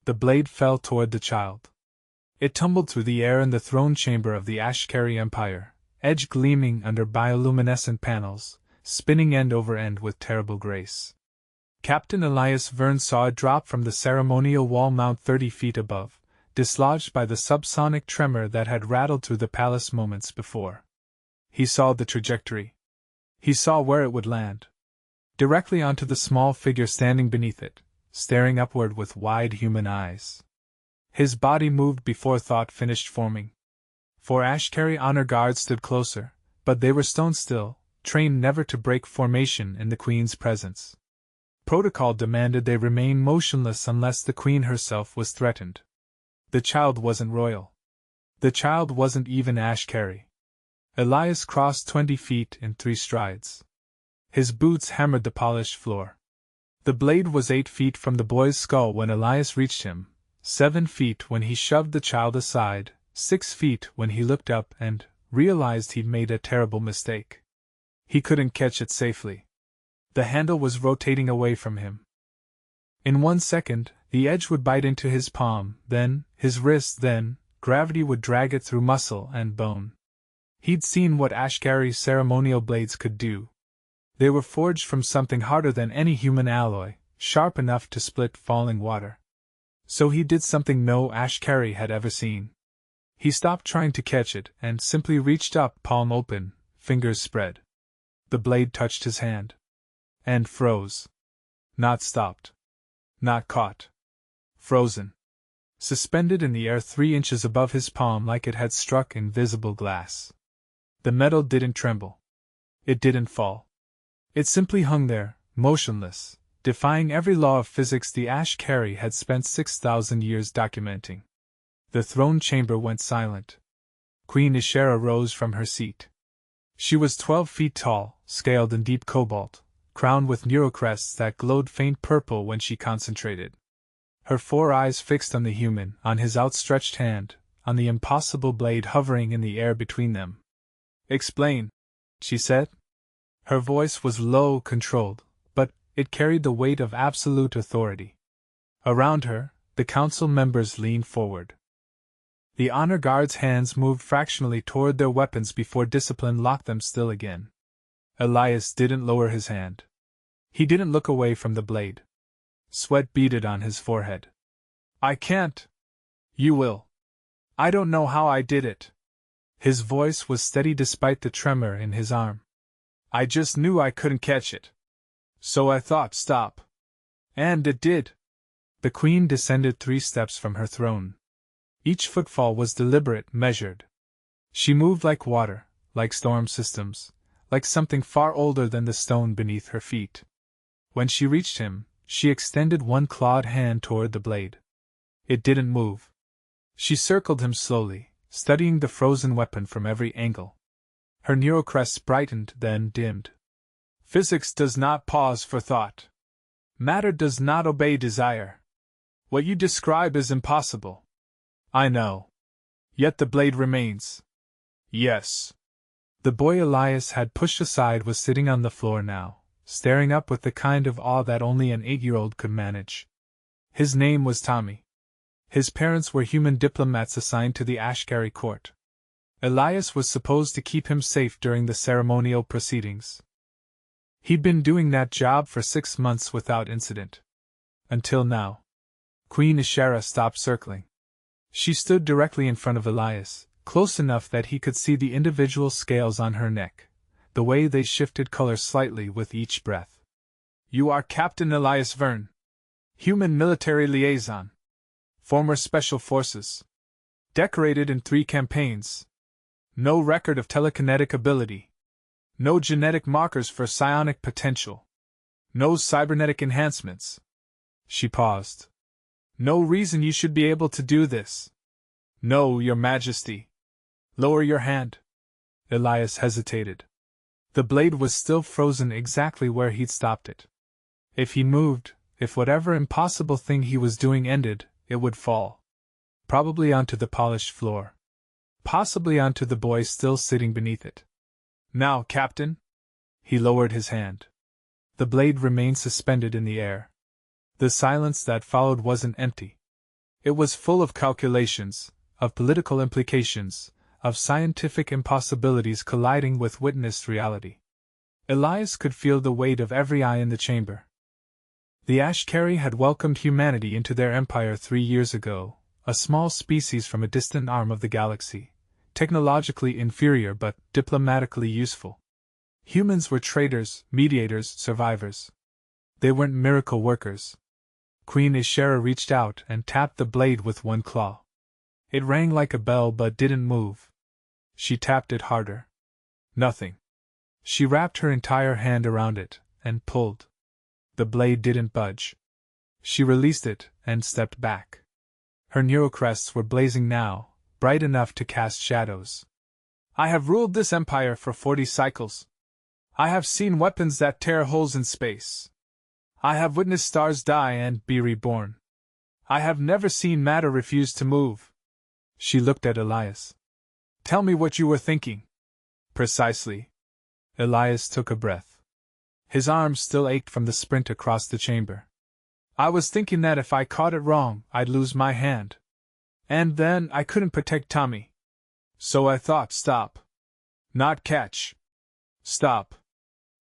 The blade fell toward the child. It tumbled through the air in the throne chamber of the Ashkari Empire, edge gleaming under bioluminescent panels, spinning end over end with terrible grace. Captain Elias Verne saw it drop from the ceremonial wall mount 30 feet above, dislodged by the subsonic tremor that had rattled through the palace moments before. He saw the trajectory. He saw where it would land. Directly onto the small figure standing beneath it, staring upward with wide human eyes. His body moved before thought finished forming. 4 Ashkari honor guards stood closer, but they were stone still, trained never to break formation in the Queen's presence. Protocol demanded they remain motionless unless the Queen herself was threatened. The child wasn't royal. The child wasn't even Ashkari. Elias crossed 20 feet in 3 strides. His boots hammered the polished floor. The blade was 8 feet from the boy's skull when Elias reached him, 7 feet when he shoved the child aside, 6 feet when he looked up and realized he'd made a terrible mistake. He couldn't catch it safely. The handle was rotating away from him. In 1 second, the edge would bite into his palm, then his wrist, then gravity would drag it through muscle and bone. He'd seen what Ashkari ceremonial blades could do. They were forged from something harder than any human alloy, sharp enough to split falling water. So he did something no Ashkari had ever seen. He stopped trying to catch it and simply reached up, palm open, fingers spread. The blade touched his hand. And froze. Not stopped. Not caught. Frozen. Suspended in the air 3 inches above his palm like it had struck invisible glass. The metal didn't tremble. It didn't fall. It simply hung there, motionless, defying every law of physics the Ashkari had spent 6,000 years documenting. The throne chamber went silent. Queen Ishara rose from her seat. She was 12 feet tall, scaled in deep cobalt, crowned with neurocrests that glowed faint purple when she concentrated. Her 4 eyes fixed on the human, on his outstretched hand, on the impossible blade hovering in the air between them. "Explain," she said. Her voice was low, controlled, but it carried the weight of absolute authority. Around her, the council members leaned forward. The honor guards' hands moved fractionally toward their weapons before discipline locked them still again. Elias didn't lower his hand. He didn't look away from the blade. Sweat beaded on his forehead. "I can't." "You will." "I don't know how I did it." His voice was steady despite the tremor in his arm. "I just knew I couldn't catch it. So I thought stop. And it did." The Queen descended 3 steps from her throne. Each footfall was deliberate, measured. She moved like water, like storm systems, like something far older than the stone beneath her feet. When she reached him, she extended one clawed hand toward the blade. It didn't move. She circled him slowly, studying the frozen weapon from every angle. Her neurocrests brightened, then dimmed. "Physics does not pause for thought. Matter does not obey desire. What you describe is impossible. I know. Yet the blade remains." "Yes." The boy Elias had pushed aside was sitting on the floor now, staring up with the kind of awe that only an 8-year-old could manage. His name was Tommy. His parents were human diplomats assigned to the Ashkari court. Elias was supposed to keep him safe during the ceremonial proceedings. He'd been doing that job for 6 months without incident. Until now. Queen Ishara stopped circling. She stood directly in front of Elias, close enough that he could see the individual scales on her neck, the way they shifted color slightly with each breath. "You are Captain Elias Verne. Human military liaison. Former Special Forces. Decorated in 3 campaigns. No record of telekinetic ability. No genetic markers for psionic potential. No cybernetic enhancements." She paused. "No reason you should be able to do this." "No, Your Majesty." "Lower your hand." Elias hesitated. The blade was still frozen exactly where he'd stopped it. If he moved, if whatever impossible thing he was doing ended, it would fall. Probably onto the polished floor. Possibly onto the boy still sitting beneath it. "Now, Captain." He lowered his hand. The blade remained suspended in the air. The silence that followed wasn't empty. It was full of calculations, of political implications, of scientific impossibilities colliding with witnessed reality. Elias could feel the weight of every eye in the chamber. The HFY had welcomed humanity into their empire 3 years ago, a small species from a distant arm of the galaxy, technologically inferior but diplomatically useful. Humans were traders, mediators, survivors. They weren't miracle workers. Queen HFY reached out and tapped the blade with one claw. It rang like a bell but didn't move. She tapped it harder. Nothing. She wrapped her entire hand around it and pulled. The blade didn't budge. She released it and stepped back. Her neurocrests were blazing now, bright enough to cast shadows. I have ruled this empire for 40 cycles. I have seen weapons that tear holes in space. I have witnessed stars die and be reborn. I have never seen matter refuse to move. She looked at Elias. Tell me what you were thinking. Precisely. Elias took a breath. His arms still ached from the sprint across the chamber. I was thinking that if I caught it wrong, I'd lose my hand. And then I couldn't protect Tommy. So I thought stop. Not catch. Stop.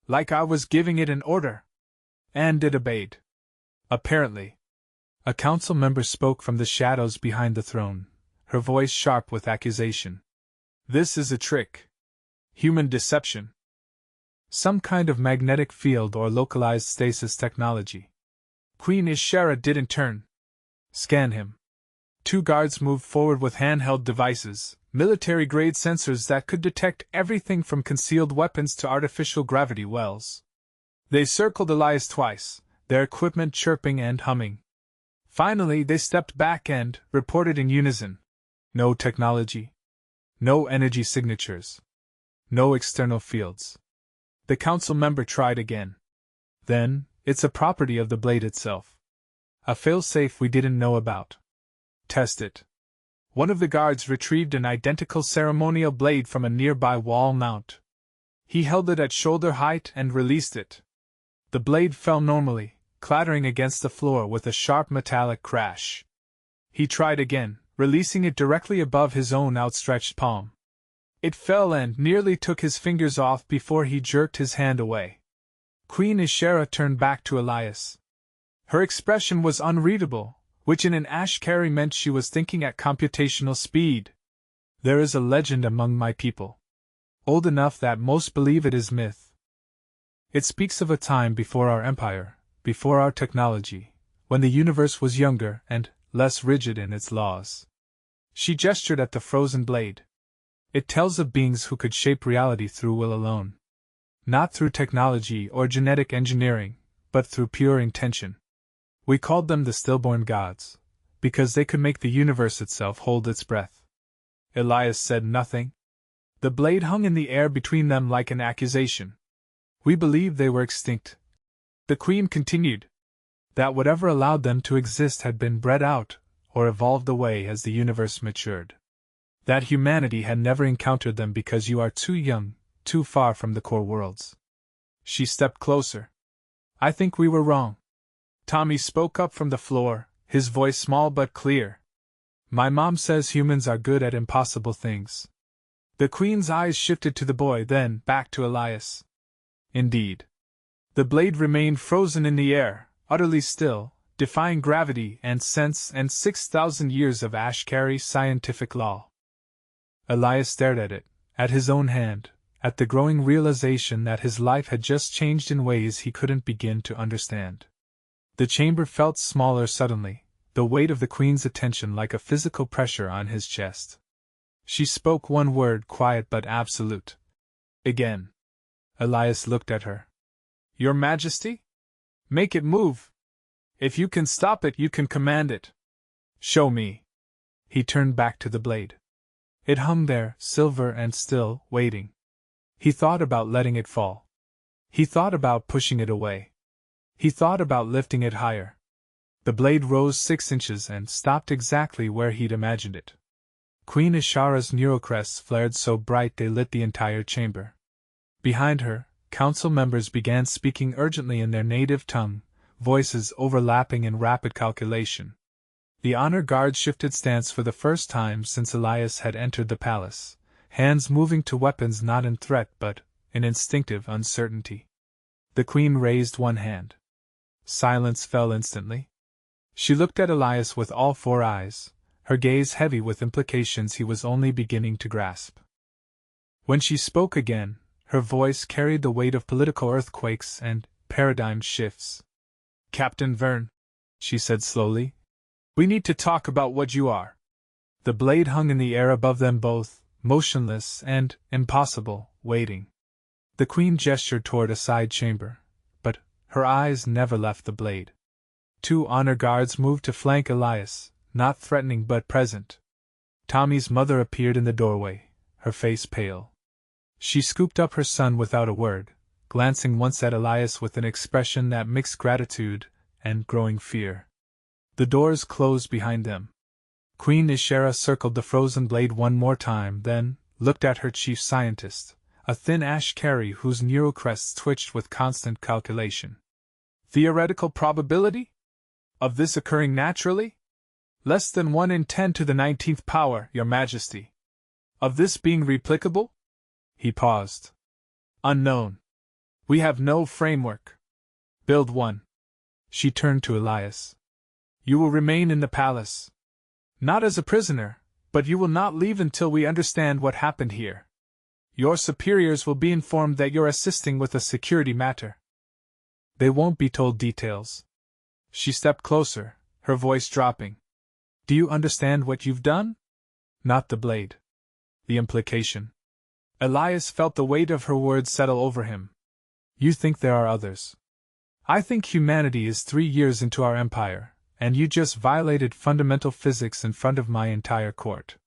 Like I was giving it an order. And it obeyed. Apparently. A council member spoke from the shadows behind the throne, her voice sharp with accusation. This is a trick. Human deception. Some kind of magnetic field or localized stasis technology. Queen HFY didn't turn. Scan him. 2 guards moved forward with handheld devices, military-grade sensors that could detect everything from concealed weapons to artificial gravity wells. They circled Elias twice, their equipment chirping and humming. Finally, they stepped back and reported in unison. No technology. No energy signatures. No external fields. The council member tried again. Then, it's a property of the blade itself. A failsafe we didn't know about. Test it. One of the guards retrieved an identical ceremonial blade from a nearby wall mount. He held it at shoulder height and released it. The blade fell normally, clattering against the floor with a sharp metallic crash. He tried again, releasing it directly above his own outstretched palm. It fell and nearly took his fingers off before he jerked his hand away. Queen HFY turned back to Elias. Her expression was unreadable, which in an HFY meant she was thinking at computational speed. There is a legend among my people. Old enough that most believe it is myth. It speaks of a time before our empire, before our technology, when the universe was younger and less rigid in its laws. She gestured at the frozen blade. It tells of beings who could shape reality through will alone. Not through technology or genetic engineering, but through pure intention. We called them the stillborn gods, because they could make the universe itself hold its breath. Elias said nothing. The blade hung in the air between them like an accusation. We believed they were extinct. The queen continued. That whatever allowed them to exist had been bred out, or evolved away as the universe matured. That humanity had never encountered them because you are too young, too far from the core worlds. She stepped closer. I think we were wrong. Tommy spoke up from the floor, his voice small but clear. My mom says humans are good at impossible things. The queen's eyes shifted to the boy, then back to Elias. Indeed. The blade remained frozen in the air, utterly still, defying gravity and sense and 6,000 years of HFY scientific law. Elias stared at it, at his own hand, at the growing realization that his life had just changed in ways he couldn't begin to understand. The chamber felt smaller suddenly, the weight of the queen's attention like a physical pressure on his chest. She spoke one word, quiet but absolute. Again. Elias looked at her. Your Majesty? Make it move. If you can stop it, you can command it. Show me. He turned back to the blade. It hung there, silver and still, waiting. He thought about letting it fall. He thought about pushing it away. He thought about lifting it higher. The blade rose 6 inches and stopped exactly where he'd imagined it. Queen HFY's neurocrests flared so bright they lit the entire chamber. Behind her, council members began speaking urgently in their native tongue, voices overlapping in rapid calculation. The honor guard shifted stance for the first time since Elias had entered the palace, hands moving to weapons not in threat but in instinctive uncertainty. The queen raised one hand. Silence fell instantly. She looked at Elias with all four eyes, her gaze heavy with implications he was only beginning to grasp. When she spoke again, her voice carried the weight of political earthquakes and paradigm shifts. "Captain Verne," she said slowly, "we need to talk about what you are." The blade hung in the air above them both, motionless and impossible, waiting. The queen gestured toward a side chamber, but her eyes never left the blade. Two honor guards moved to flank Elias, not threatening but present. Tommy's mother appeared in the doorway, her face pale. She scooped up her son without a word, glancing once at Elias with an expression that mixed gratitude and growing fear. The doors closed behind them. Queen Ishera circled the frozen blade one more time, then looked at her chief scientist, a thin Ashkari whose neural crests twitched with constant calculation. "Theoretical probability? Of this occurring naturally? Less than 1 in 10 to the 19th power, Your Majesty. Of this being replicable?" He paused. "Unknown. We have no framework. Build one." She turned to Elias. "You will remain in the palace. Not as a prisoner, but you will not leave until we understand what happened here. Your superiors will be informed that you're assisting with a security matter. They won't be told details." She stepped closer, her voice dropping. "Do you understand what you've done? Not the blade. The implication." Elias felt the weight of her words settle over him. "You think there are others. I think humanity is 3 years into our empire, and you just violated fundamental physics in front of my entire court.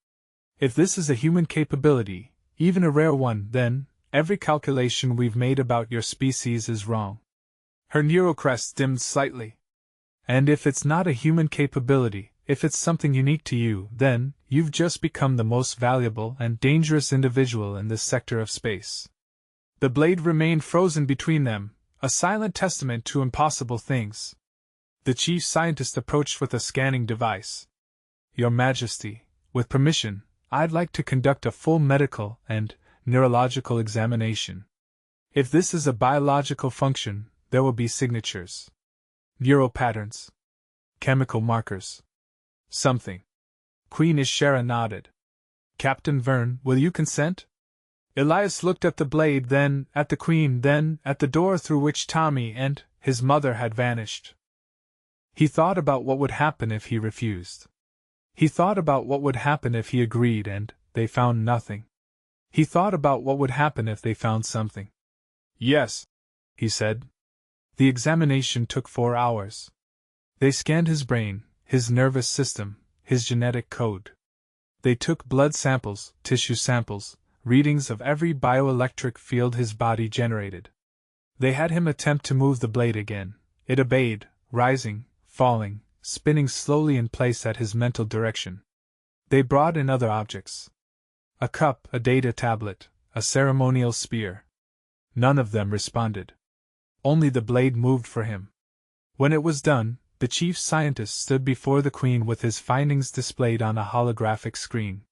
If this is a human capability, even a rare one, then every calculation we've made about your species is wrong." Her neurocrest dimmed slightly. "And if it's not a human capability, if it's something unique to you, then you've just become the most valuable and dangerous individual in this sector of space." The blade remained frozen between them, a silent testament to impossible things. The chief scientist approached with a scanning device. "Your Majesty, with permission, I'd like to conduct a full medical and neurological examination. If this is a biological function, there will be signatures. Neural patterns. Chemical markers. Something." Queen Ishera nodded. "Captain Verne, will you consent?" Elias looked at the blade, then at the queen, then at the door through which Tommy and his mother had vanished. He thought about what would happen if he refused. He thought about what would happen if he agreed and they found nothing. He thought about what would happen if they found something. "Yes," he said. The examination took 4 hours. They scanned his brain, his nervous system, his genetic code. They took blood samples, tissue samples, readings of every bioelectric field his body generated. They had him attempt to move the blade again. It obeyed, rising, falling, spinning slowly in place at his mental direction. They brought in other objects. A cup, a data tablet, a ceremonial spear. None of them responded. Only the blade moved for him. When it was done, the chief scientist stood before the queen with his findings displayed on a holographic screen.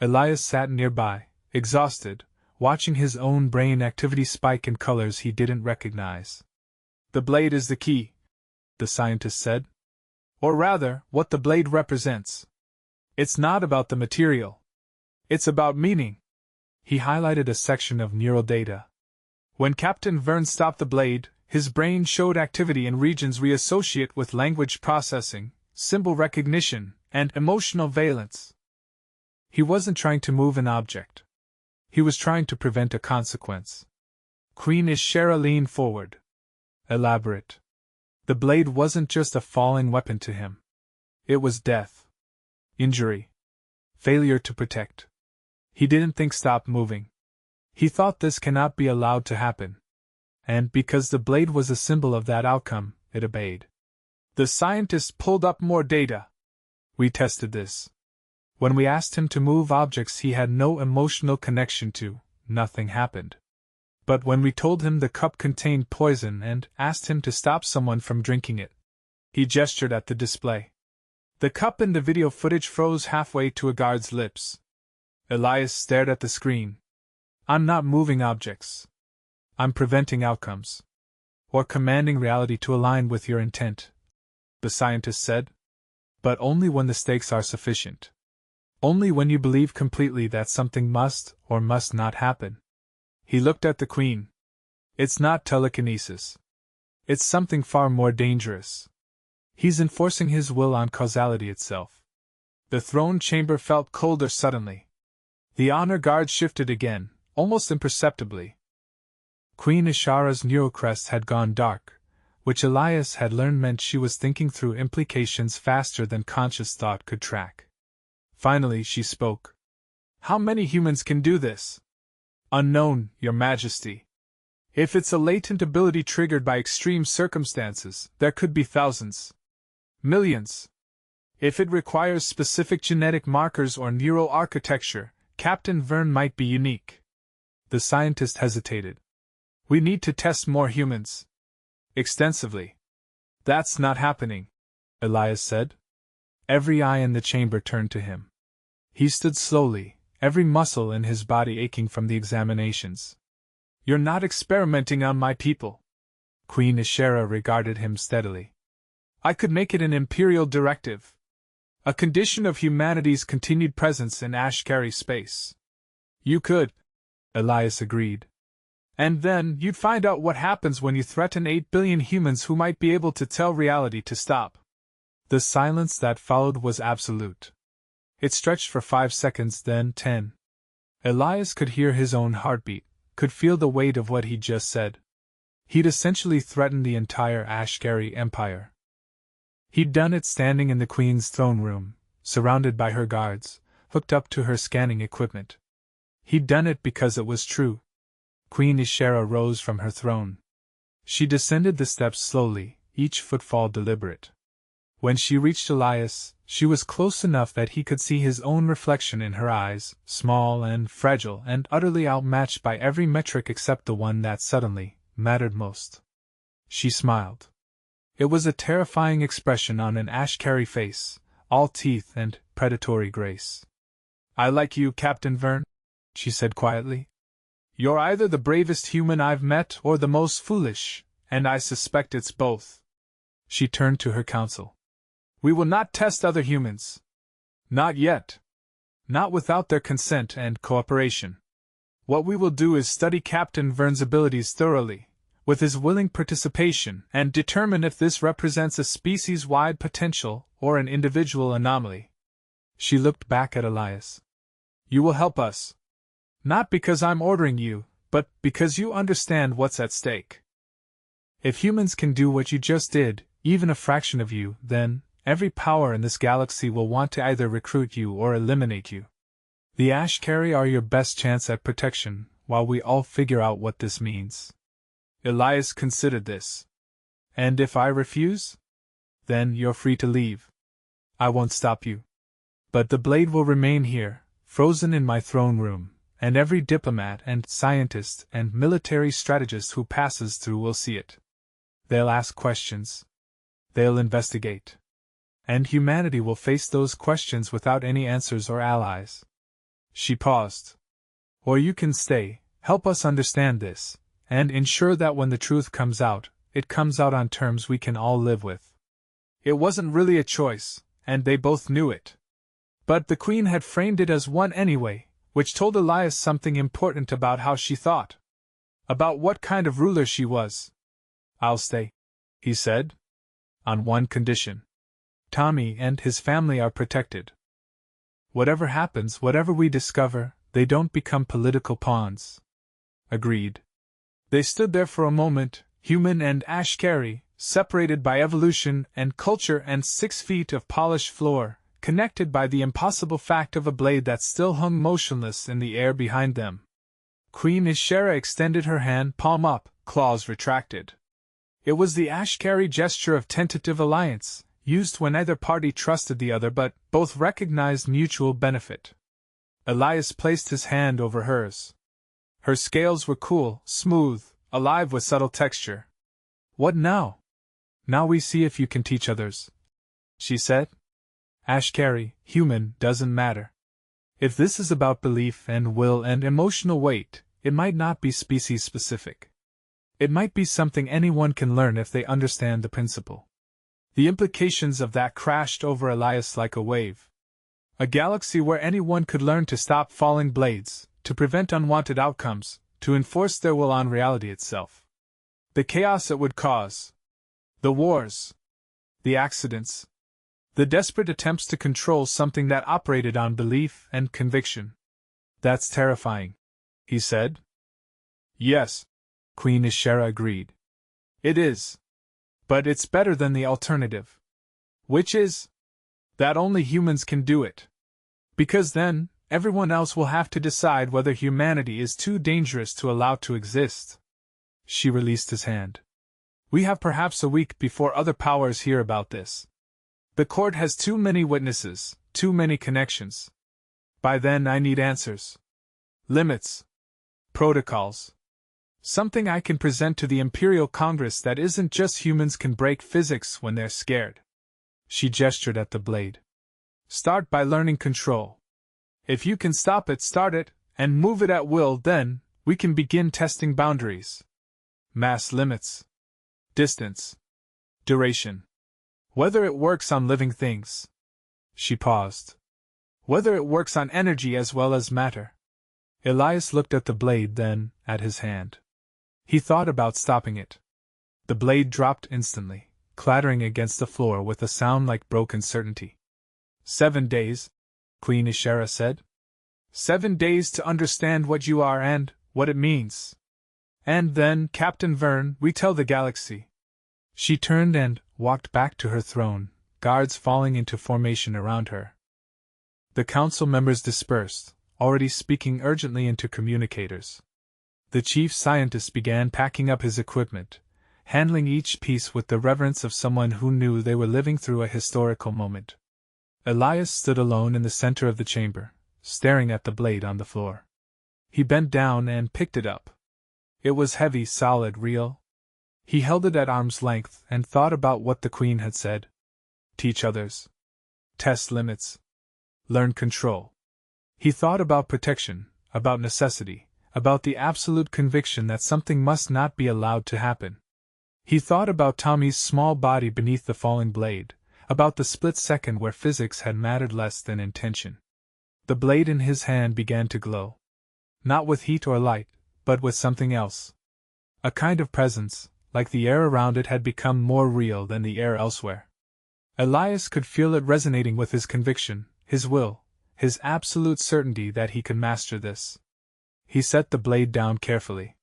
Elias sat nearby, exhausted, watching his own brain activity spike in colors he didn't recognize. "The blade is the key," the scientist said. "Or rather, what the blade represents. It's not about the material. It's about meaning." He highlighted a section of neural data. "When Captain Verne stopped the blade, his brain showed activity in regions we associate with language processing, symbol recognition, and emotional valence. He wasn't trying to move an object. He was trying to prevent a consequence." Queen Ishera leaned forward. "Elaborate." The blade wasn't just a falling weapon to him. It was death. Injury. Failure to protect. He didn't think stop moving. He thought this cannot be allowed to happen. And because the blade was a symbol of that outcome, it obeyed. The scientist pulled up more data. "We tested this. When we asked him to move objects he had no emotional connection to, nothing happened. But when we told him the cup contained poison and asked him to stop someone from drinking it," he gestured at the display. The cup in the video footage froze halfway to a guard's lips. Elias stared at the screen. I'm not moving objects. I'm preventing outcomes. Or commanding reality to align with your intent, the scientist said. But only when the stakes are sufficient. Only when you believe completely that something must or must not happen. He looked at the Queen. It's not telekinesis. It's something far more dangerous. He's enforcing his will on causality itself. The throne chamber felt colder suddenly. The honor guard shifted again, almost imperceptibly. Queen Ishara's neurocrest had gone dark, which Elias had learned meant she was thinking through implications faster than conscious thought could track. Finally she spoke. How many humans can do this? Unknown, Your Majesty. If it's a latent ability triggered by extreme circumstances, there could be thousands. Millions. If it requires specific genetic markers or neural architecture, Captain Verne might be unique. The scientist hesitated. We need to test more humans. Extensively. That's not happening, Elias said. Every eye in the chamber turned to him. He stood slowly, every muscle in his body aching from the examinations. You're not experimenting on my people. Queen Ishara regarded him steadily. I could make it an imperial directive. A condition of humanity's continued presence in Ashkari space. You could, Elias agreed. And then you'd find out what happens when you threaten 8 billion humans who might be able to tell reality to stop. The silence that followed was absolute. It stretched for 5 seconds, then 10. Elias could hear his own heartbeat, could feel the weight of what he'd just said. He'd essentially threatened the entire Ashkari Empire. He'd done it standing in the Queen's throne room, surrounded by her guards, hooked up to her scanning equipment. He'd done it because it was true. Queen Ishara rose from her throne. She descended the steps slowly, each footfall deliberate. When she reached Elias, she was close enough that he could see his own reflection in her eyes, small and fragile and utterly outmatched by every metric except the one that suddenly mattered most. She smiled. It was a terrifying expression on an Ashkari face, all teeth and predatory grace. I like you, Captain Verne, she said quietly. You're either the bravest human I've met or the most foolish, and I suspect it's both. She turned to her council. We will not test other humans. Not yet. Not without their consent and cooperation. What we will do is study Captain Verne's abilities thoroughly, with his willing participation, and determine if this represents a species-wide potential or an individual anomaly. She looked back at Elias. You will help us. Not because I'm ordering you, but because you understand what's at stake. If humans can do what you just did, even a fraction of you, then every power in this galaxy will want to either recruit you or eliminate you. The Ashkari are your best chance at protection, while we all figure out what this means. Elias considered this. And if I refuse? Then you're free to leave. I won't stop you. But the blade will remain here, frozen in my throne room, and every diplomat and scientist and military strategist who passes through will see it. They'll ask questions. They'll investigate. And humanity will face those questions without any answers or allies. She paused. Or you can stay, help us understand this, and ensure that when the truth comes out, it comes out on terms we can all live with. It wasn't really a choice, and they both knew it. But the Queen had framed it as one anyway, which told Elias something important about how she thought. About what kind of ruler she was. I'll stay, he said. On one condition. Tommy and his family are protected. Whatever happens, whatever we discover, they don't become political pawns. Agreed. They stood there for a moment, human and Ashkari, separated by evolution and culture and 6 feet of polished floor, connected by the impossible fact of a blade that still hung motionless in the air behind them. Queen Ishara extended her hand, palm up, claws retracted. It was the Ashkari gesture of tentative alliance, used when neither party trusted the other but both recognized mutual benefit. Elias placed his hand over hers. Her scales were cool, smooth, alive with subtle texture. What now? Now we see if you can teach others, she said. Ashcary, human, doesn't matter. If this is about belief and will and emotional weight, it might not be species-specific. It might be something anyone can learn if they understand the principle. The implications of that crashed over Elias like a wave. A galaxy where anyone could learn to stop falling blades, to prevent unwanted outcomes, to enforce their will on reality itself. The chaos it would cause. The wars. The accidents. The desperate attempts to control something that operated on belief and conviction. That's terrifying, he said. Yes, Queen Ishera agreed. It is. But it's better than the alternative. Which is? That only humans can do it. Because then, everyone else will have to decide whether humanity is too dangerous to allow to exist. She released his hand. We have perhaps a week before other powers hear about this. The court has too many witnesses, too many connections. By then I need answers. Limits. Protocols. Something I can present to the Imperial Congress that isn't just humans can break physics when they're scared. She gestured at the blade. Start by learning control. If you can stop it, start it, and move it at will, then we can begin testing boundaries. Mass limits. Distance. Duration. Whether it works on living things. She paused. Whether it works on energy as well as matter. Elias looked at the blade, then at his hand. He thought about stopping it. The blade dropped instantly, clattering against the floor with a sound like broken certainty. 7 days, Queen Ishera said. 7 days to understand what you are and what it means. And then, Captain Verne, we tell the galaxy. She turned and walked back to her throne, guards falling into formation around her. The council members dispersed, already speaking urgently into communicators. The chief scientist began packing up his equipment, handling each piece with the reverence of someone who knew they were living through a historical moment. Elias stood alone in the center of the chamber, staring at the blade on the floor. He bent down and picked it up. It was heavy, solid, real. He held it at arm's length and thought about what the Queen had said. Teach others. Test limits. Learn control. He thought about protection, about necessity, about the absolute conviction that something must not be allowed to happen. He thought about Tommy's small body beneath the falling blade, about the split second where physics had mattered less than intention. The blade in his hand began to glow. Not with heat or light, but with something else. A kind of presence, like the air around it had become more real than the air elsewhere. Elias could feel it resonating with his conviction, his will, his absolute certainty that he could master this. He set the blade down carefully.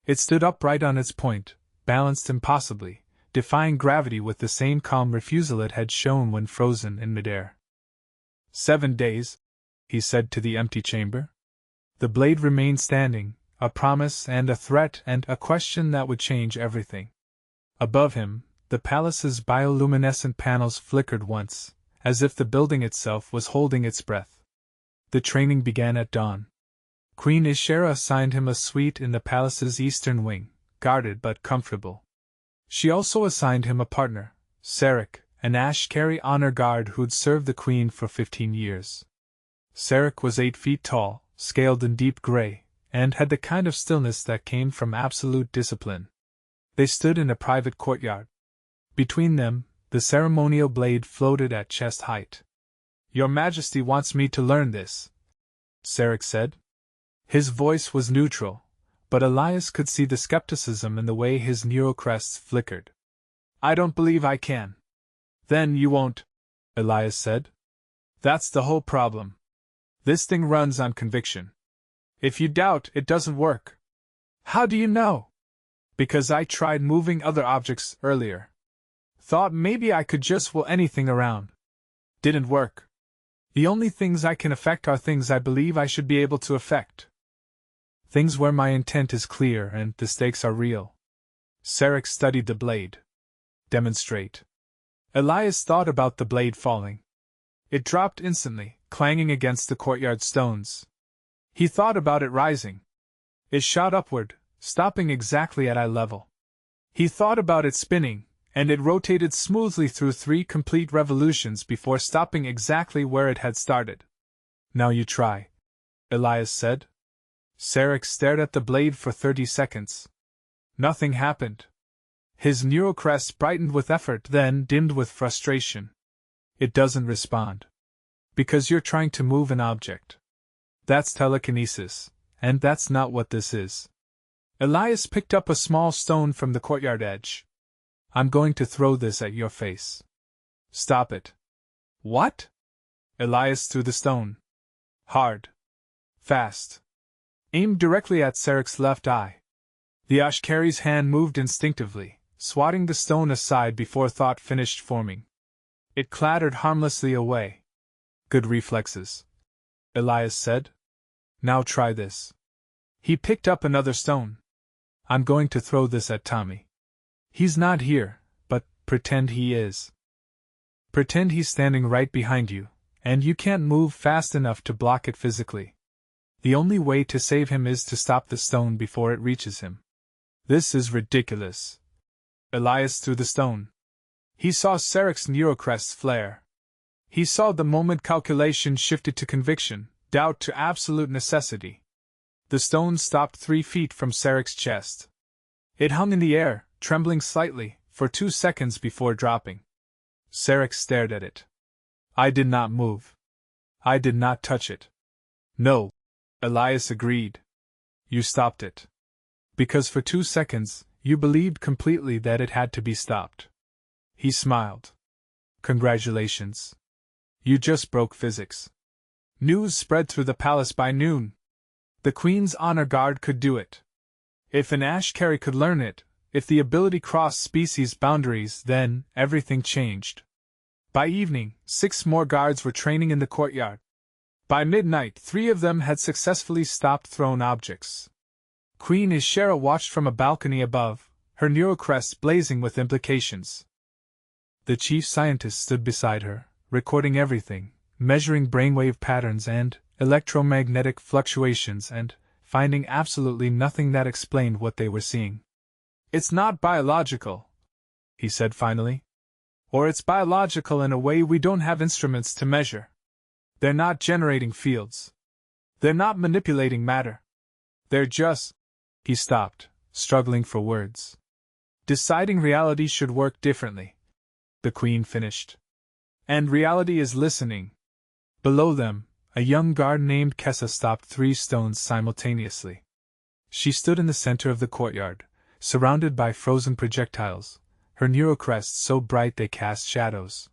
It stood upright on its point, balanced impossibly, defying gravity with the same calm refusal it had shown when frozen in midair. 7 days, he said to the empty chamber. The blade remained standing, a promise and a threat and a question that would change everything. Above him, the palace's bioluminescent panels flickered once, as if the building itself was holding its breath. The training began at dawn. Queen Ishera assigned him a suite in the palace's eastern wing, guarded but comfortable. She also assigned him a partner, Sarek, an Ashcary honor guard who'd served the Queen for 15 years. Sarek was 8 feet tall, scaled in deep gray, and had the kind of stillness that came from absolute discipline. They stood in a private courtyard. Between them, the ceremonial blade floated at chest height. Your Majesty wants me to learn this, Sarek said. His voice was neutral, but Elias could see the skepticism in the way his neurocrests flickered. I don't believe I can. Then you won't, Elias said. That's the whole problem. This thing runs on conviction. If you doubt, it doesn't work. How do you know? Because I tried moving other objects earlier. Thought maybe I could just will anything around. Didn't work. The only things I can affect are things I believe I should be able to affect. Things where my intent is clear and the stakes are real. Sarek studied the blade. Demonstrate. Elias thought about the blade falling. It dropped instantly, clanging against the courtyard stones. He thought about it rising. It shot upward, stopping exactly at eye level. He thought about it spinning, and it rotated smoothly through 3 complete revolutions before stopping exactly where it had started. "Now you try," Elias said. Sarek stared at the blade for 30 seconds. Nothing happened. His neurocrest brightened with effort, then dimmed with frustration. "It doesn't respond. Because you're trying to move an object. That's telekinesis, and that's not what this is." Elias picked up a small stone from the courtyard edge. "I'm going to throw this at your face." "Stop it." "What?" Elias threw the stone. Hard. Fast. Aimed directly at Sarek's left eye. The Ashkari's hand moved instinctively, swatting the stone aside before thought finished forming. It clattered harmlessly away. "Good reflexes," Elias said. "Now try this." He picked up another stone. "I'm going to throw this at Tommy. He's not here, but pretend he is. Pretend he's standing right behind you, and you can't move fast enough to block it physically. The only way to save him is to stop the stone before it reaches him." "This is ridiculous." Elias threw the stone. He saw Sarek's neurocrests flare. He saw the moment calculation shifted to conviction, doubt to absolute necessity. The stone stopped 3 feet from Sarek's chest. It hung in the air, trembling slightly, for 2 seconds before dropping. Sarek stared at it. "I did not move. I did not touch it." "No," Elias agreed. "You stopped it. Because for 2 seconds, you believed completely that it had to be stopped." He smiled. "Congratulations. You just broke physics." News spread through the palace by noon. The Queen's honor guard could do it. If an Ashkari could learn it, if the ability crossed species boundaries, then everything changed. By evening, 6 more guards were training in the courtyard. By midnight, 3 of them had successfully stopped thrown objects. Queen Ishera watched from a balcony above, her neurocrest blazing with implications. The chief scientist stood beside her, recording everything, measuring brainwave patterns and electromagnetic fluctuations and finding absolutely nothing that explained what they were seeing. "It's not biological," he said finally. "Or it's biological in a way we don't have instruments to measure. They're not generating fields. They're not manipulating matter. They're just—" He stopped, struggling for words. "Deciding reality should work differently," the Queen finished. "And reality is listening." Below them, a young guard named Kessa stopped 3 stones simultaneously. She stood in the center of the courtyard, surrounded by frozen projectiles, her neurocrests so bright they cast shadows.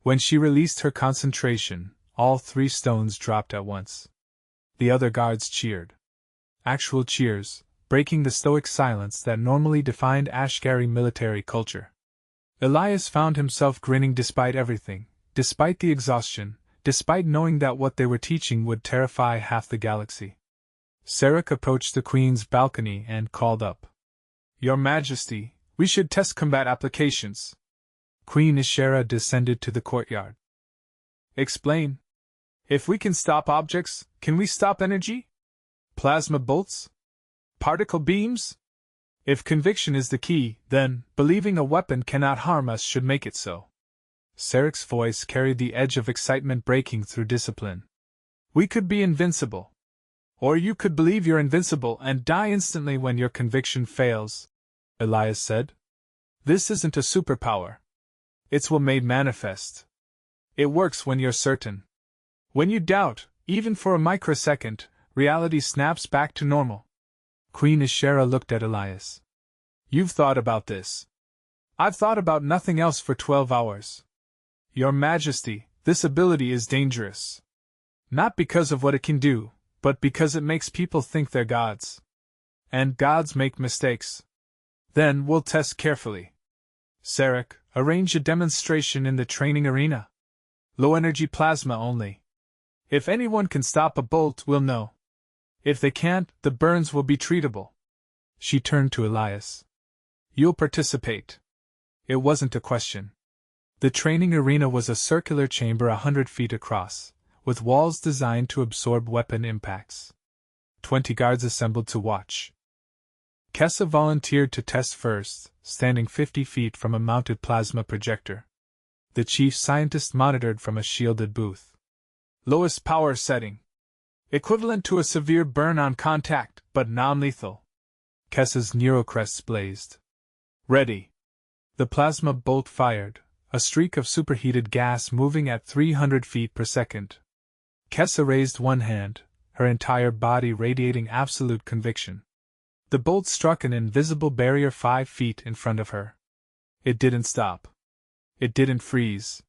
When she released her concentration, all 3 stones dropped at once. The other guards cheered. Actual cheers, breaking the stoic silence that normally defined Ashkari military culture. Elias found himself grinning despite everything, despite the exhaustion, despite knowing that what they were teaching would terrify half the galaxy. Sarek approached the Queen's balcony and called up. "Your Majesty, we should test combat applications." Queen Ishera descended to the courtyard. "Explain. If we can stop objects, can we stop energy? Plasma bolts? Particle beams? If conviction is the key, then believing a weapon cannot harm us should make it so." Sarek's voice carried the edge of excitement breaking through discipline. "We could be invincible. Or you could believe you're invincible and die instantly when your conviction fails," Elias said. "This isn't a superpower. It's what made manifest. It works when you're certain. When you doubt, even for a microsecond, reality snaps back to normal." Queen Ishera looked at Elias. "You've thought about this. I've thought about nothing else for 12 hours. Your Majesty, this ability is dangerous. Not because of what it can do, but because it makes people think they're gods. And gods make mistakes. Then we'll test carefully. Sarek, arrange a demonstration in the training arena. Low-energy plasma only. If anyone can stop a bolt, we'll know. If they can't, the burns will be treatable." She turned to Elias. "You'll participate." It wasn't a question. The training arena was a circular chamber 100 feet across, with walls designed to absorb weapon impacts. 20 guards assembled to watch. Kessa volunteered to test first, standing 50 feet from a mounted plasma projector. The chief scientist monitored from a shielded booth. Lowest power setting. Equivalent to a severe burn on contact, but non-lethal. Kessa's neurocrests blazed. Ready. The plasma bolt fired, a streak of superheated gas moving at 300 feet per second. Kessa raised one hand, her entire body radiating absolute conviction. The bolt struck an invisible barrier 5 feet in front of her. It didn't stop. It didn't freeze.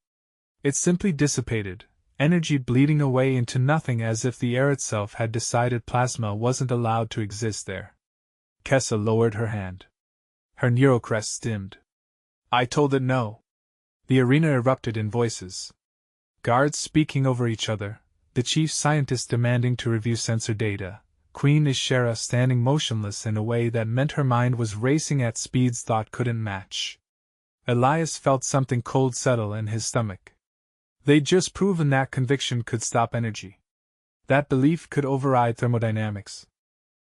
It simply dissipated, energy bleeding away into nothing as if the air itself had decided plasma wasn't allowed to exist there. Kessa lowered her hand. Her neurocrests dimmed. I told it no. The arena erupted in voices. Guards speaking over each other, the chief scientist demanding to review sensor data, Queen Ishera standing motionless in a way that meant her mind was racing at speeds thought couldn't match. Elias felt something cold settle in his stomach. They'd just proven that conviction could stop energy. That belief could override thermodynamics.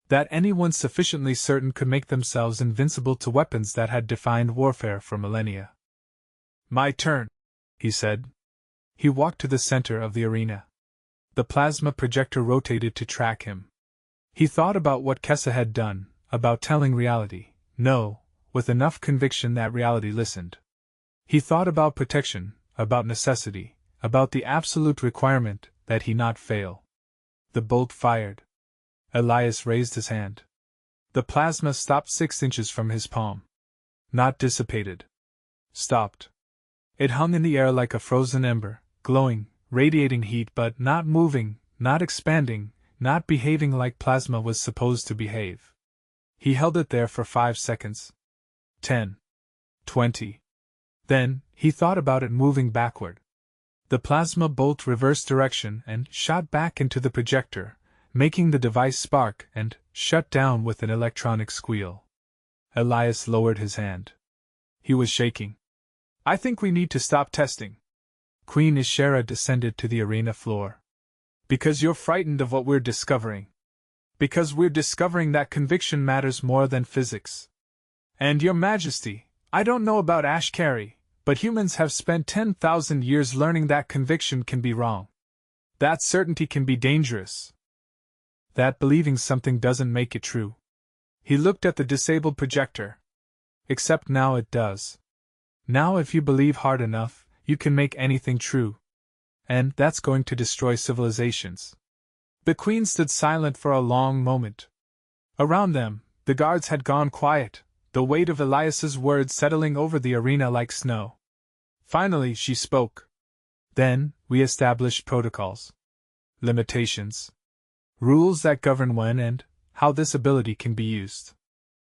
That anyone sufficiently certain could make themselves invincible to weapons that had defined warfare for millennia. My turn, he said. He walked to the center of the arena. The plasma projector rotated to track him. He thought about what Kessa had done, about telling reality, no, with enough conviction that reality listened. He thought about protection, about necessity, about the absolute requirement that he not fail. The bolt fired. Elias raised his hand. The plasma stopped 6 inches from his palm. Not dissipated. Stopped. It hung in the air like a frozen ember, glowing, radiating heat but not moving, not expanding, not behaving like plasma was supposed to behave. He held it there for 5 seconds. 10. 20. Then, he thought about it moving backward. The plasma bolt reversed direction and shot back into the projector, making the device spark and shut down with an electronic squeal. Elias lowered his hand. He was shaking. I think we need to stop testing. Queen Ishera descended to the arena floor. Because you're frightened of what we're discovering. Because we're discovering that conviction matters more than physics. And Your Majesty, I don't know about Ashkari, but humans have spent 10,000 years learning that conviction can be wrong. That certainty can be dangerous. That believing something doesn't make it true. He looked at the disabled projector. Except now it does. Now if you believe hard enough, you can make anything true. And that's going to destroy civilizations. The Queen stood silent for a long moment. Around them, the guards had gone quiet, the weight of Elias's words settling over the arena like snow. Finally she spoke. Then, we established protocols. Limitations. Rules that govern when and how this ability can be used.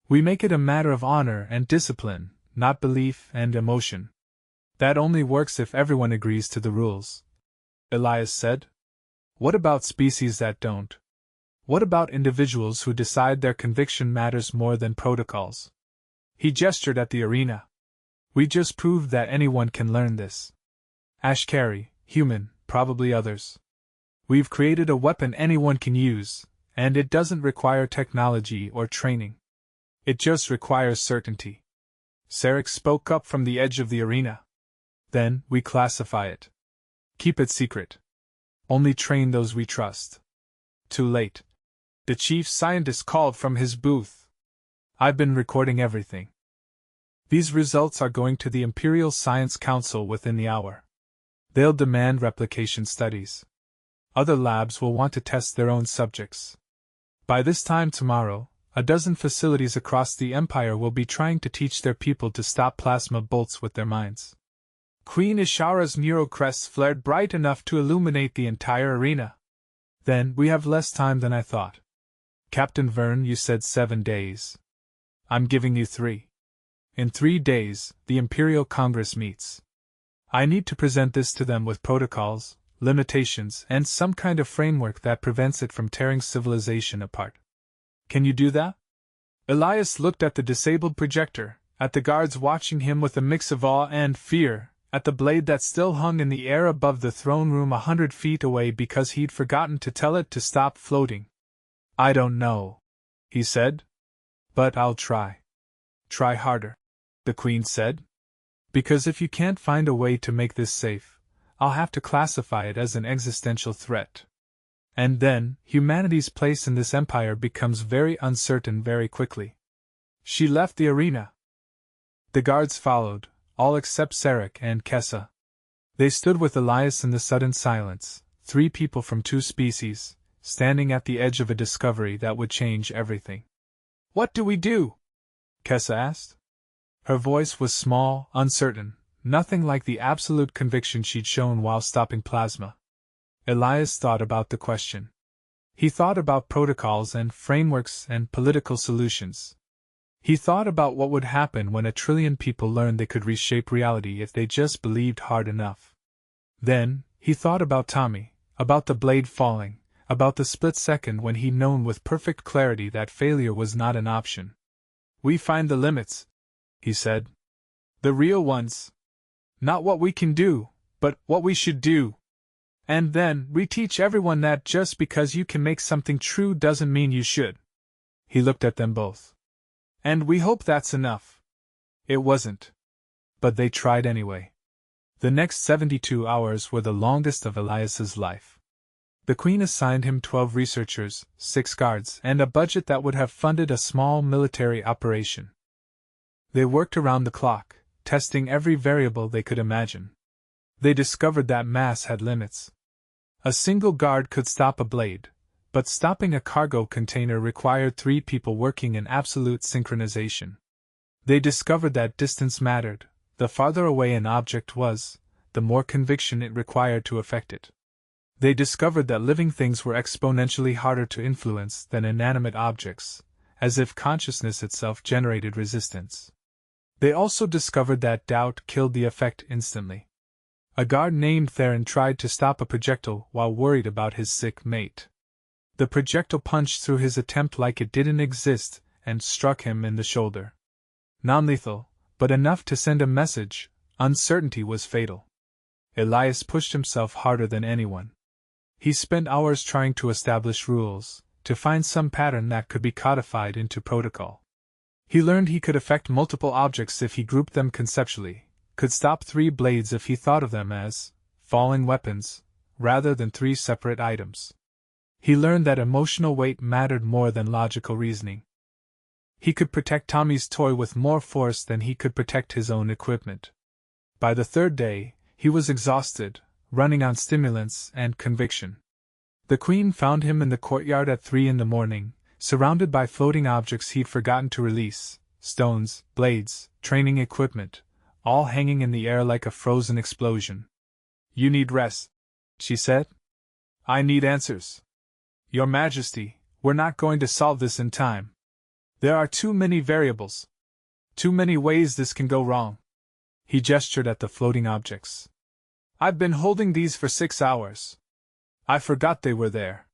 We make it a matter of honor and discipline, not belief and emotion. That only works if everyone agrees to the rules. Elias said. What about species that don't? What about individuals who decide their conviction matters more than protocols? He gestured at the arena. We just proved that anyone can learn this. Ashkari, human, probably others. We've created a weapon anyone can use, and it doesn't require technology or training. It just requires certainty. Sarek spoke up from the edge of the arena. Then, we classify it. Keep it secret. Only train those we trust. Too late. The chief scientist called from his booth. I've been recording everything. These results are going to the Imperial Science Council within the hour. They'll demand replication studies. Other labs will want to test their own subjects. By this time tomorrow, a dozen facilities across the Empire will be trying to teach their people to stop plasma bolts with their minds. Queen Ishara's neurocrests flared bright enough to illuminate the entire arena. Then, we have less time than I thought. Captain Verne, you said 7 days. I'm giving you 3. In 3 days, the Imperial Congress meets. I need to present this to them with protocols, limitations, and some kind of framework that prevents it from tearing civilization apart. Can you do that? Elias looked at the disabled projector, at the guards watching him with a mix of awe and fear, at the blade that still hung in the air above the throne room 100 feet away because he'd forgotten to tell it to stop floating. I don't know, he said. But I'll try. Try harder, the Queen said. Because if you can't find a way to make this safe, I'll have to classify it as an existential threat. And then, humanity's place in this empire becomes very uncertain very quickly. She left the arena. The guards followed, all except Sarek and Kessa. They stood with Elias in the sudden silence, 3 people from 2 species, standing at the edge of a discovery that would change everything. What do we do? Kessa asked. Her voice was small, uncertain, nothing like the absolute conviction she'd shown while stopping plasma. Elias thought about the question. He thought about protocols and frameworks and political solutions. He thought about what would happen when 1 trillion people learned they could reshape reality if they just believed hard enough. Then, he thought about Tommy, about the blade falling, about the split second when he'd known with perfect clarity that failure was not an option. We find the limits, he said. The real ones. Not what we can do, but what we should do. And then, we teach everyone that just because you can make something true doesn't mean you should. He looked at them both. And we hope that's enough. It wasn't. But they tried anyway. The next 72 hours were the longest of Elias's life. The Queen assigned him 12 researchers, 6 guards, and a budget that would have funded a small military operation. They worked around the clock, testing every variable they could imagine. They discovered that mass had limits. A single guard could stop a blade, but stopping a cargo container required 3 people working in absolute synchronization. They discovered that distance mattered. The farther away an object was, the more conviction it required to affect it. They discovered that living things were exponentially harder to influence than inanimate objects, as if consciousness itself generated resistance. They also discovered that doubt killed the effect instantly. A guard named Theron tried to stop a projectile while worried about his sick mate. The projectile punched through his attempt like it didn't exist and struck him in the shoulder. Non-lethal, but enough to send a message. Uncertainty was fatal. Elias pushed himself harder than anyone. He spent hours trying to establish rules, to find some pattern that could be codified into protocol. He learned he could affect multiple objects if he grouped them conceptually, could stop 3 blades if he thought of them as falling weapons, rather than 3 separate items. He learned that emotional weight mattered more than logical reasoning. He could protect Tommy's toy with more force than he could protect his own equipment. By the 3rd day, he was exhausted, running on stimulants and conviction. The Queen found him in the courtyard at 3 in the morning, surrounded by floating objects he'd forgotten to release, stones, blades, training equipment, all hanging in the air like a frozen explosion. You need rest, she said. I need answers. Your Majesty, we're not going to solve this in time. There are too many variables. Too many ways this can go wrong. He gestured at the floating objects. I've been holding these for 6 hours. I forgot they were there.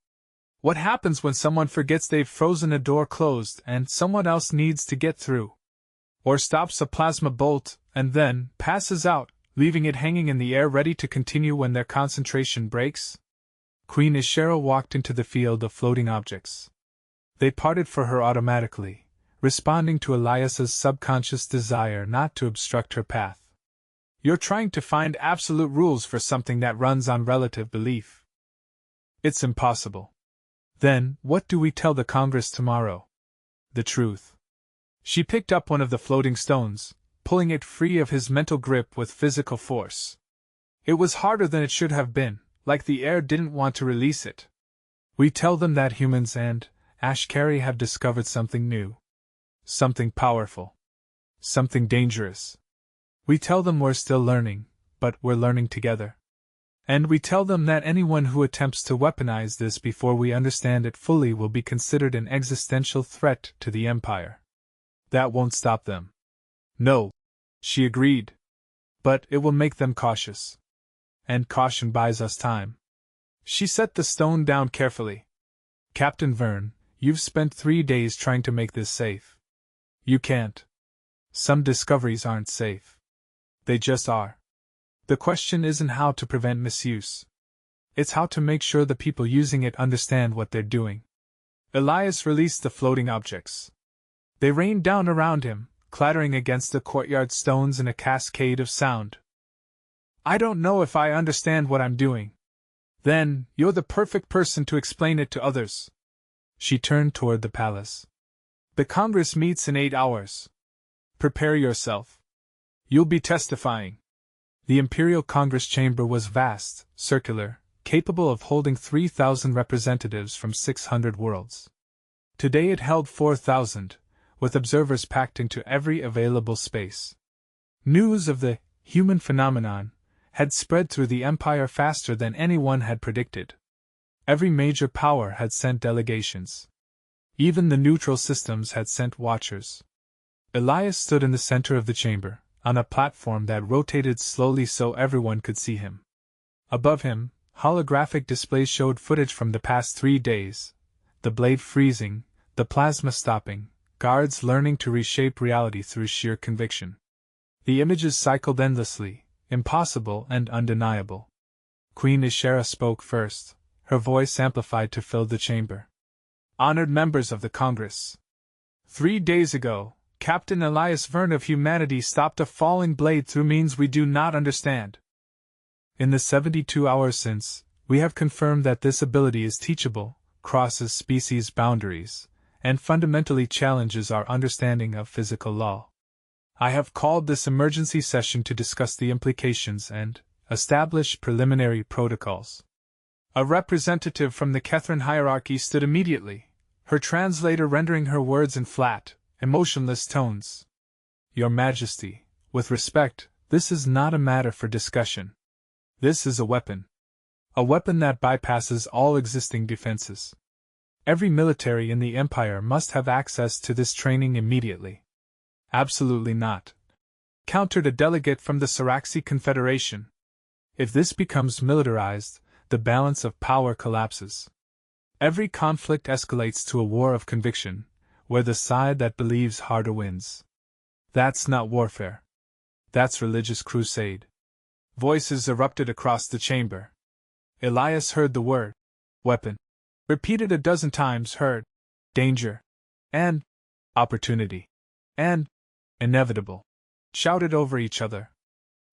What happens when someone forgets they've frozen a door closed and someone else needs to get through? Or stops a plasma bolt and then passes out, leaving it hanging in the air ready to continue when their concentration breaks? Queen Ishera walked into the field of floating objects. They parted for her automatically, responding to Elias's subconscious desire not to obstruct her path. You're trying to find absolute rules for something that runs on relative belief. It's impossible. Then, what do we tell the Congress tomorrow? The truth. She picked up one of the floating stones, pulling it free of his mental grip with physical force. It was harder than it should have been, like the air didn't want to release it. We tell them that humans and Ashkari have discovered something new. Something powerful. Something dangerous. We tell them we're still learning, but we're learning together. And we tell them that anyone who attempts to weaponize this before we understand it fully will be considered an existential threat to the Empire. That won't stop them. No, she agreed. But it will make them cautious. And caution buys us time. She set the stone down carefully. Captain Verne, you've spent 3 days trying to make this safe. You can't. Some discoveries aren't safe. They just are. The question isn't how to prevent misuse. It's how to make sure the people using it understand what they're doing. Elias released the floating objects. They rained down around him, clattering against the courtyard stones in a cascade of sound. I don't know if I understand what I'm doing. Then, you're the perfect person to explain it to others. She turned toward the palace. The Congress meets in 8 hours. Prepare yourself. You'll be testifying. The Imperial Congress chamber was vast, circular, capable of holding 3,000 representatives from 600 worlds. Today it held 4,000, with observers packed into every available space. News of the human phenomenon had spread through the Empire faster than anyone had predicted. Every major power had sent delegations. Even the neutral systems had sent watchers. Elias stood in the center of the chamber, on a platform that rotated slowly so everyone could see him. Above him, holographic displays showed footage from the past 3 days, the blade freezing, the plasma stopping, guards learning to reshape reality through sheer conviction. The images cycled endlessly, impossible and undeniable. Queen Ishera spoke first, her voice amplified to fill the chamber. Honored members of the Congress. 3 days ago, Captain Elias Verne of humanity stopped a falling blade through means we do not understand. In the 72 hours since, we have confirmed that this ability is teachable, crosses species boundaries, and fundamentally challenges our understanding of physical law. I have called this emergency session to discuss the implications and establish preliminary protocols. A representative from the Kethran hierarchy stood immediately, her translator rendering her words in flat, emotionless tones. Your Majesty, with respect, this is not a matter for discussion. This is a weapon. A weapon that bypasses all existing defenses. Every military in the Empire must have access to this training immediately. Absolutely not, countered a delegate from the Saraxi Confederation. If this becomes militarized, the balance of power collapses. Every conflict escalates to a war of conviction, where the side that believes harder wins. That's not warfare. That's religious crusade. Voices erupted across the chamber. Elias heard the word weapon, repeated a dozen times, heard danger, and opportunity, and inevitable, shouted over each other.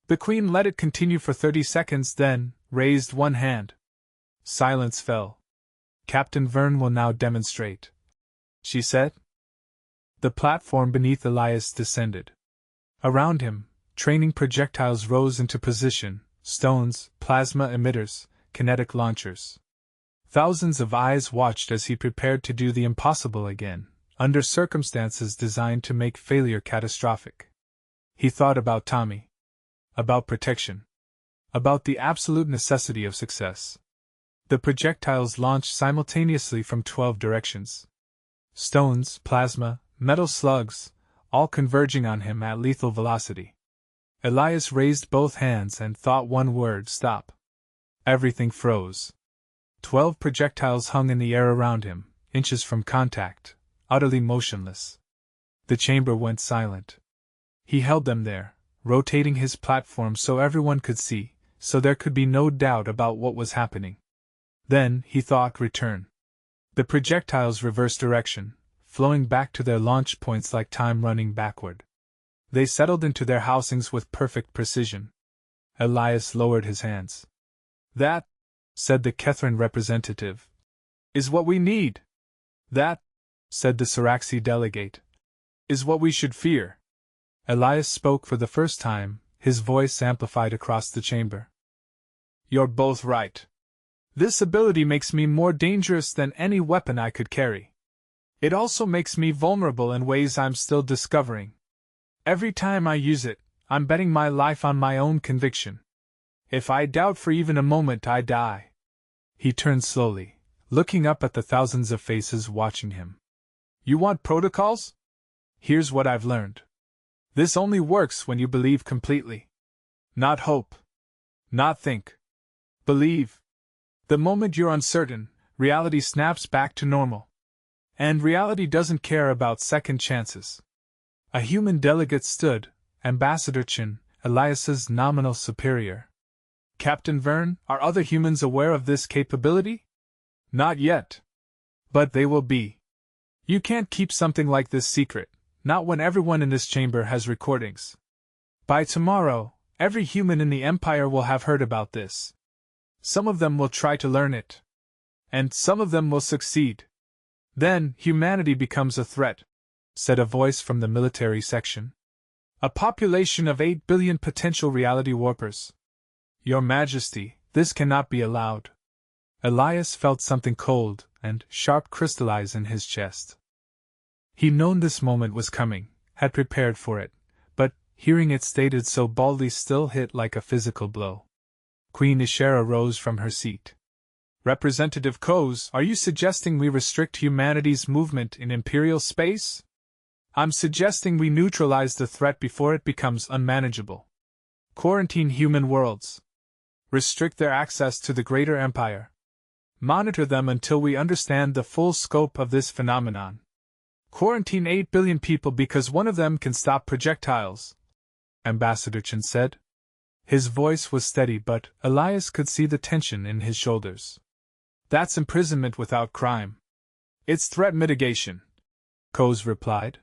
The Queen let it continue for 30 seconds, then raised one hand. Silence fell. Captain Verne will now demonstrate, she said. The platform beneath Elias descended. Around him, training projectiles rose into position, stones, plasma emitters, kinetic launchers. Thousands of eyes watched as he prepared to do the impossible again, under circumstances designed to make failure catastrophic. He thought about Tommy. About protection. About the absolute necessity of success. The projectiles launched simultaneously from 12 directions. Stones, plasma, metal slugs, all converging on him at lethal velocity. Elias raised both hands and thought one word: stop. Everything froze. 12 projectiles hung in the air around him, inches from contact, utterly motionless. The chamber went silent. He held them there, rotating his platform so everyone could see, so there could be no doubt about what was happening. Then, he thought, return. The projectiles reversed direction, flowing back to their launch points like time running backward. They settled into their housings with perfect precision. Elias lowered his hands. That, said the Kethran representative, is what we need. That, said the Saraxi delegate, is what we should fear. Elias spoke for the first time, his voice amplified across the chamber. You're both right. This ability makes me more dangerous than any weapon I could carry. It also makes me vulnerable in ways I'm still discovering. Every time I use it, I'm betting my life on my own conviction. If I doubt for even a moment, I die. He turned slowly, looking up at the thousands of faces watching him. You want protocols? Here's what I've learned. This only works when you believe completely. Not hope. Not think. Believe. The moment you're uncertain, reality snaps back to normal. And reality doesn't care about second chances. A human delegate stood, Ambassador Chin, Elias's nominal superior. Captain Verne, are other humans aware of this capability? Not yet. But they will be. You can't keep something like this secret, Not when everyone in this chamber has recordings. By tomorrow, every human in the Empire will have heard about this. Some of them will try to learn it. And some of them will succeed. Then, humanity becomes a threat, said a voice from the military section. A population of 8 billion potential reality warpers. Your Majesty, this cannot be allowed. Elias felt something cold and sharp crystallize in his chest. He'd known this moment was coming, had prepared for it, but, hearing it stated so baldly still hit like a physical blow. Queen Ishera rose from her seat. Representative Koz, are you suggesting we restrict humanity's movement in Imperial space? I'm suggesting we neutralize the threat before it becomes unmanageable. Quarantine human worlds. Restrict their access to the greater empire. Monitor them until we understand the full scope of this phenomenon. Quarantine 8 billion people because one of them can stop projectiles, Ambassador Chen said. His voice was steady, but Elias could see the tension in his shoulders. That's imprisonment without crime. It's threat mitigation, Koz replied.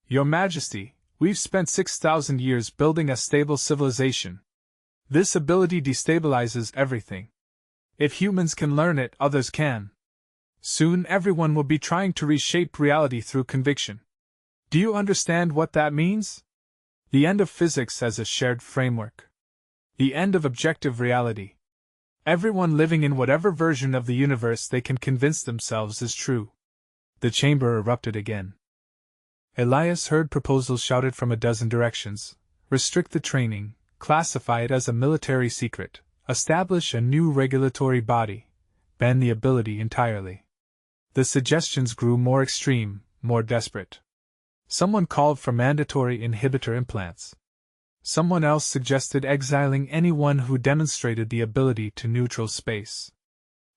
Your Majesty, we've spent 6,000 years building a stable civilization. This ability destabilizes everything. If humans can learn it, others can. Soon everyone will be trying to reshape reality through conviction. Do you understand what that means? The end of physics as a shared framework. The end of objective reality. Everyone living in whatever version of the universe they can convince themselves is true. The chamber erupted again. Elias heard proposals shouted from a dozen directions. Restrict the training, classify it as a military secret, establish a new regulatory body, ban the ability entirely. The suggestions grew more extreme, more desperate. Someone called for mandatory inhibitor implants. Someone else suggested exiling anyone who demonstrated the ability to neutral space.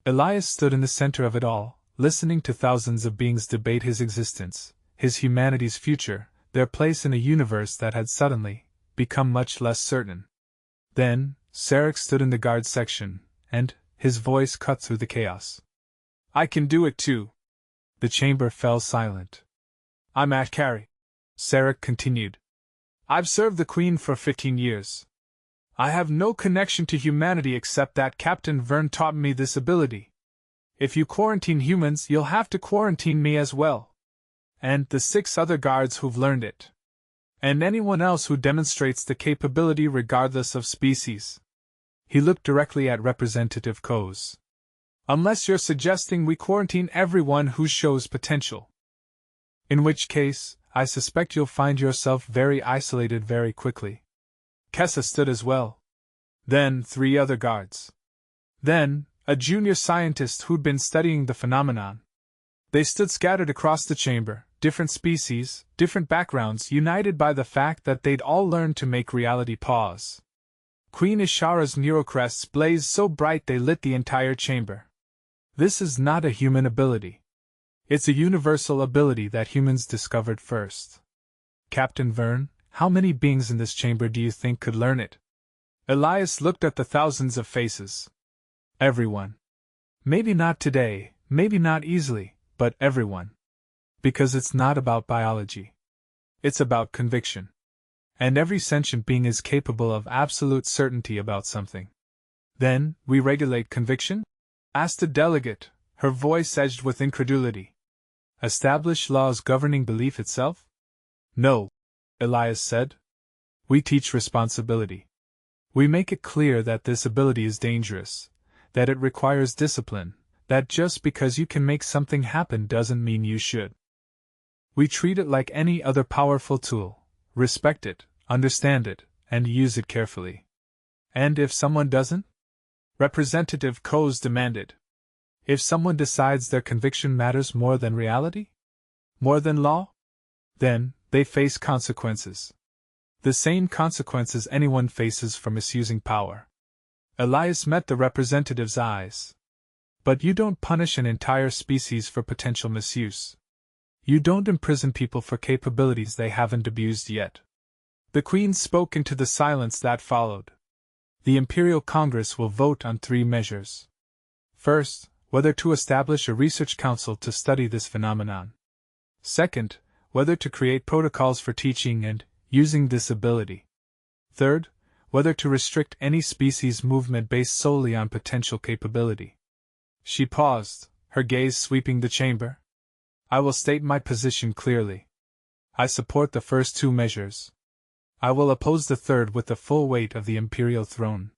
Elias stood in the center of it all, listening to thousands of beings debate his existence, his humanity's future, their place in a universe that had suddenly become much less certain. Then, Sarek stood in the guard section, and his voice cut through the chaos. I can do it too. The chamber fell silent. I'm at Carrie, Sarek continued. I've served the Queen for 15 years. I have no connection to humanity except that Captain Vern taught me this ability. If you quarantine humans, you'll have to quarantine me as well. And the 6 other guards who've learned it. And anyone else who demonstrates the capability regardless of species. He looked directly at Representative Koz. Unless you're suggesting we quarantine everyone who shows potential. In which case, I suspect you'll find yourself very isolated very quickly. Kessa stood as well. Then 3 other guards. Then, a junior scientist who'd been studying the phenomenon. They stood scattered across the chamber, different species, different backgrounds, united by the fact that they'd all learned to make reality pause. Queen Ishara's neurocrests blazed so bright they lit the entire chamber. This is not a human ability. It's a universal ability that humans discovered first. Captain Vern, how many beings in this chamber do you think could learn it? Elias looked at the thousands of faces. Everyone. Maybe not today, maybe not easily, but everyone. Because it's not about biology. It's about conviction. And every sentient being is capable of absolute certainty about something. Then, we regulate conviction? Asked a delegate, her voice edged with incredulity. Establish laws governing belief itself? No, Elias said. We teach responsibility. We make it clear that this ability is dangerous, that it requires discipline, that just because you can make something happen doesn't mean you should. We treat it like any other powerful tool, respect it, understand it, and use it carefully. And if someone doesn't? Representative Koz demanded. If someone decides their conviction matters more than reality? More than law? Then, they face consequences. The same consequences anyone faces for misusing power. Elias met the representative's eyes. But you don't punish an entire species for potential misuse. You don't imprison people for capabilities they haven't abused yet. The Queen spoke into the silence that followed. The Imperial Congress will vote on 3 measures. First, whether to establish a research council to study this phenomenon. Second, whether to create protocols for teaching and using this ability. Third, whether to restrict any species movement based solely on potential capability. She paused, her gaze sweeping the chamber. I will state my position clearly. I support the first two measures. I will oppose the third with the full weight of the imperial throne.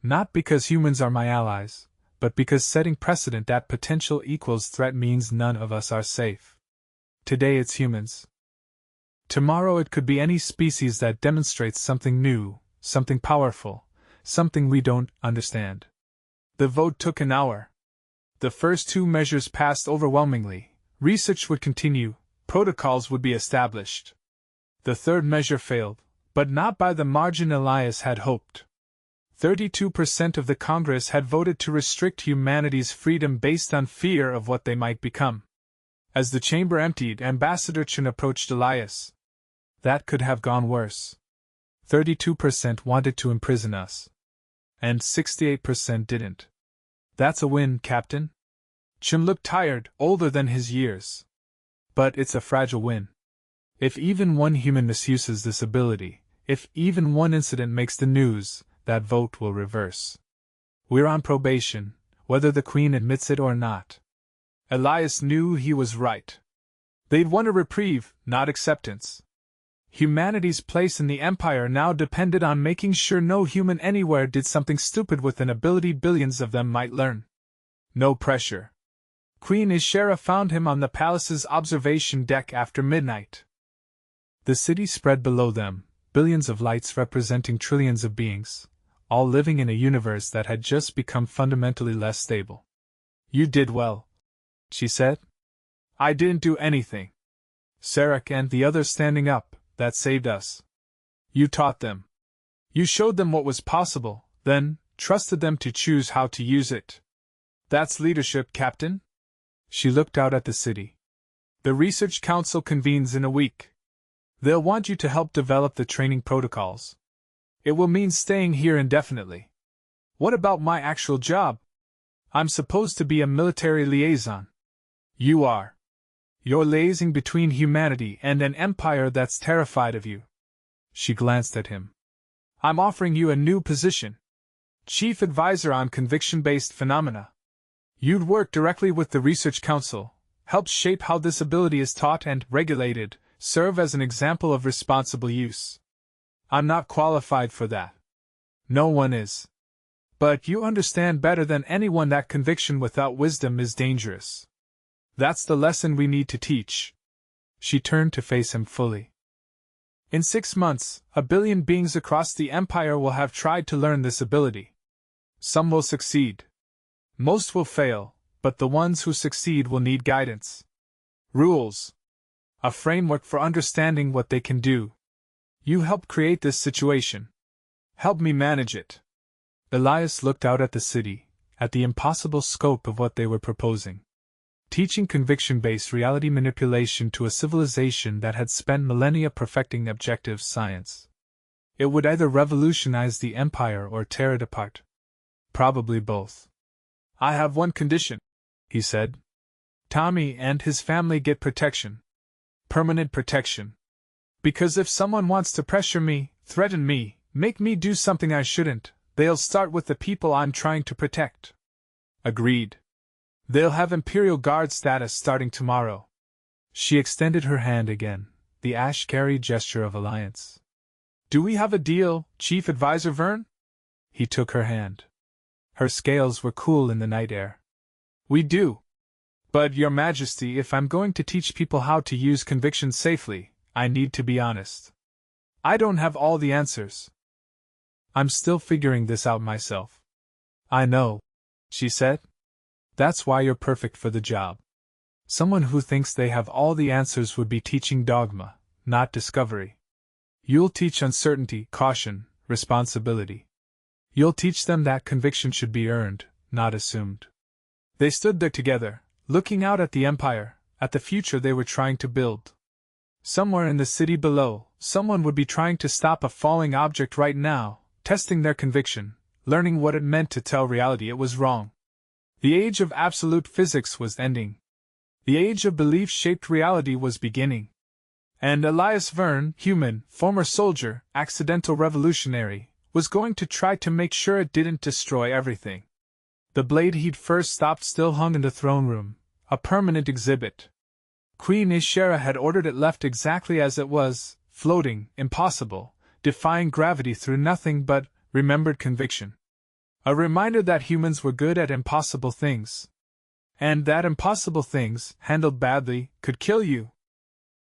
Not because humans are my allies, but because setting precedent that potential equals threat means none of us are safe. Today it's humans. Tomorrow it could be any species that demonstrates something new, something powerful, something we don't understand. The vote took an hour. The first two measures passed overwhelmingly. Research would continue, protocols would be established. The third measure failed, but not by the margin Elias had hoped. 32% of the Congress had voted to restrict humanity's freedom based on fear of what they might become. As the chamber emptied, Ambassador Chen approached Elias. That could have gone worse. 32% wanted to imprison us. And 68% didn't. That's a win, Captain. Chen looked tired, older than his years. But it's a fragile win. If even one human misuses this ability, if even one incident makes the news, that vote will reverse. We're on probation, whether the Queen admits it or not. Elias knew he was right. They'd won a reprieve, not acceptance. Humanity's place in the Empire now depended on making sure no human anywhere did something stupid with an ability billions of them might learn. No pressure. Queen Ishera found him on the palace's observation deck after midnight. The city spread below them, billions of lights representing trillions of beings, all living in a universe that had just become fundamentally less stable. You did well, she said. I didn't do anything. Sarek and the others standing up, that saved us. You taught them. You showed them what was possible, then trusted them to choose how to use it. That's leadership, Captain. She looked out at the city. The Research Council convenes in a week. They'll want you to help develop the training protocols. It will mean staying here indefinitely. What about my actual job? I'm supposed to be a military liaison. You are. You're liaising between humanity and an empire that's terrified of you. She glanced at him. I'm offering you a new position. Chief Advisor on Conviction-Based Phenomena. You'd work directly with the Research Council, help shape how this ability is taught and regulated, serve as an example of responsible use. I'm not qualified for that. No one is. But you understand better than anyone that conviction without wisdom is dangerous. That's the lesson we need to teach. She turned to face him fully. In 6 months, 1 billion beings across the Empire will have tried to learn this ability. Some will succeed. Most will fail, but the ones who succeed will need guidance. Rules. A framework for understanding what they can do. You help create this situation. Help me manage it. Elias looked out at the city, at the impossible scope of what they were proposing. Teaching conviction-based reality manipulation to a civilization that had spent millennia perfecting objective science. It would either revolutionize the Empire or tear it apart. Probably both. I have one condition, he said. Tommy and his family get protection. Permanent protection. Because if someone wants to pressure me, threaten me, make me do something I shouldn't, they'll start with the people I'm trying to protect. Agreed. They'll have Imperial Guard status starting tomorrow. She extended her hand again, the Ashkari gesture of alliance. Do we have a deal, Chief Advisor Vern? He took her hand. Her scales were cool in the night air. We do. But, Your Majesty, if I'm going to teach people how to use conviction safely, I need to be honest. I don't have all the answers. I'm still figuring this out myself. I know, she said. That's why you're perfect for the job. Someone who thinks they have all the answers would be teaching dogma, not discovery. You'll teach uncertainty, caution, responsibility. You'll teach them that conviction should be earned, not assumed. They stood there together, looking out at the Empire, at the future they were trying to build. Somewhere in the city below, someone would be trying to stop a falling object right now, testing their conviction, learning what it meant to tell reality it was wrong. The age of absolute physics was ending. The age of belief-shaped reality was beginning. And Elias Verne, human, former soldier, accidental revolutionary, was going to try to make sure it didn't destroy everything. The blade he'd first stopped still hung in the throne room, a permanent exhibit. Queen Ishera had ordered it left exactly as it was, floating, impossible, defying gravity through nothing but remembered conviction. A reminder that humans were good at impossible things. And that impossible things, handled badly, could kill you.